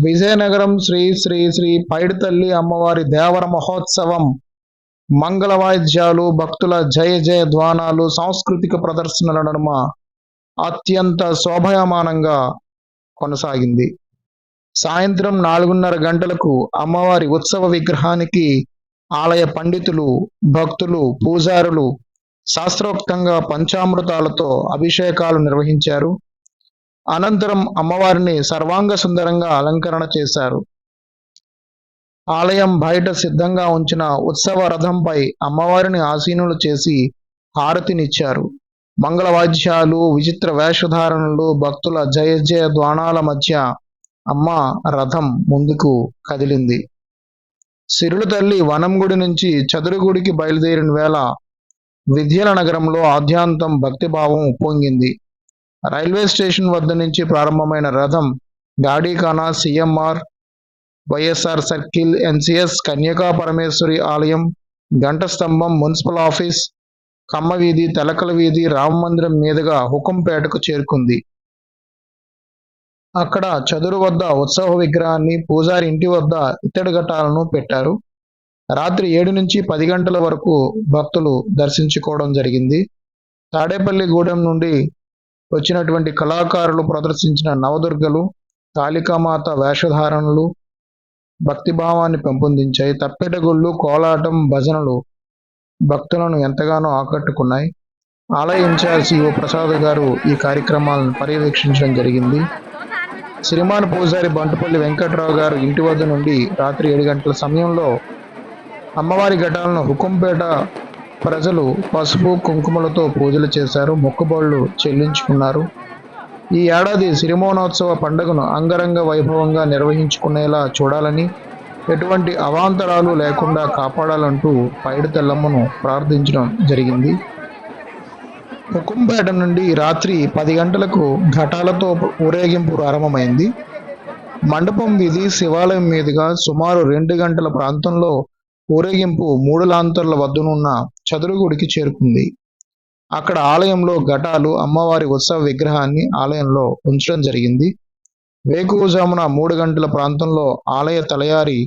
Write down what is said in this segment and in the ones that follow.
విజయనగరం శ్రీ శ్రీ శ్రీ పైడితల్లి అమ్మవారి దేవర మహోత్సవం మంగళ వాయిద్యాలు, భక్తుల జయ జయ ధ్వానాలు, సాంస్కృతిక ప్రదర్శనల నడుమ అత్యంత శోభాయమానంగా కొనసాగింది. సాయంత్రం 4:30 గంటలకు అమ్మవారి ఉత్సవ విగ్రహానికి ఆలయ పండితులు, భక్తులు, పూజారులు శాస్త్రోక్తంగా పంచామృతాలతో అభిషేకాలు నిర్వహించారు. అనంతరం అమ్మవారిని సర్వాంగ సుందరంగా అలంకరణ చేశారు. ఆలయం బయట సిద్ధంగా ఉంచిన ఉత్సవ రథంపై అమ్మవారిని ఆసీనులు చేసి హారతినిచ్చారు. మంగళవాద్యాలు, విచిత్ర వేషధారణలు, భక్తుల జయ జయ ధ్వానాల మధ్య అమ్మ రథం ముందుకు కదిలింది. సిరుల తల్లి వనంగుడి నుంచి చదురుగుడికి బయలుదేరిన వేళ విద్యల నగరంలో ఆద్యాంతం భక్తిభావం ఉప్పొంగింది. రైల్వే స్టేషన్ వద్ద నుంచి ప్రారంభమైన రథం Gadikhana, CMR, YSR circle, NCS, Kanyaka Parameswari ఆలయం, గంట స్తంభం, మున్సిపల్ ఆఫీస్, కమ్మ వీధి, తెలకల వీధి, రామమందిరం మీదుగా హుకుంపేటకు చేరుకుంది. అక్కడ చదురు వద్ద ఉత్సవ విగ్రహాన్ని, పూజారి ఇంటి వద్ద ఇత్తడి ఘటాలను పెట్టారు. రాత్రి 7 నుంచి 10 గంటల వరకు భక్తులు దర్శించుకోవడం జరిగింది. తాడేపల్లిగూడెం నుండి వచ్చినటువంటి కళాకారులు ప్రదర్శించిన నవదుర్గలు, కాళికామాత వేషధారణలు భక్తిభావాన్ని పెంపొందించాయి. తప్పెటగుళ్ళు, కోలాటం, భజనలు భక్తులను ఎంతగానో ఆకట్టుకున్నాయి. ఆలయ ఇన్ఛార్జ్ ఈవో ప్రసాద్ గారు ఈ కార్యక్రమాలను పర్యవేక్షించడం జరిగింది. సిరిమాన పూజారి బంటుపల్లి వెంకట్రావు గారు ఇంటి వద్ద నుండి రాత్రి 7 గంటల సమయంలో అమ్మవారి ఘటాలను హుకుంపేట ప్రజలు పసుపు కుంకుమలతో పూజలు చేశారు, మొక్కుబడులు చెల్లించుకున్నారు. ఈ ఏడాది సిరిమోనోత్సవ పండుగను అంగరంగ వైభవంగా నిర్వహించుకునేలా చూడాలని, ఎటువంటి అవాంతరాలు లేకుండా కాపాడాలంటూ పైడితల్లమ్మను ప్రార్థించడం జరిగింది. హుకుంపేట నుండి రాత్రి 10 గంటలకు ఘటాలతో ఊరేగింపు ప్రారంభమైంది. మండపం వీధి, శివాలయం మీదుగా సుమారు 2 గంటల ప్రాంతంలో ఊరేగింపు 3 లాంతర్ల వద్దనున్న చదురుగుడికి చేరుకుంది. అక్కడ ఆలయంలో ఘటాలు, అమ్మవారి ఉత్సవ విగ్రహాన్ని ఆలయంలో ఉంచడం జరిగింది. వేకువజామున 3 గంటల ప్రాంతంలో ఆలయ తలయారి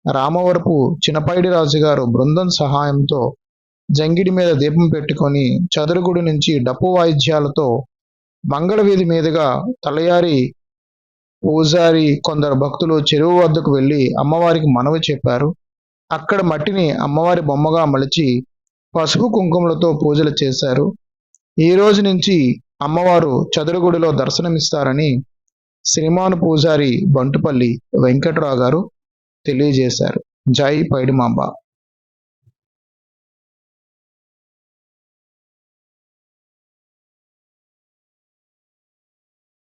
రామవరపు చినపైడి రాజు గారు బృందం సహాయంతో జంగిడి మీద దీపం పెట్టుకొని చదురుగుడి నుంచి డప్పు వాయిద్యాలతో మంగళవీధి మీదుగా తలయారి, పూజారి, కొందరు భక్తులు చెరువు వద్దకు వెళ్ళి అమ్మవారికి మనవి చెప్పారు. అక్కడ మట్టిని అమ్మవారి బొమ్మగా మలిచి పసుపు కుంకుమలతో పూజలు చేశారు. ఈ రోజు నుంచి అమ్మవారు చదురుగుడిలో దర్శనమిస్తారని శ్రీమాను పూజారి బంటుపల్లి వెంకట్రావు గారు తెలియజేశారు. జై పైడిమాంబ.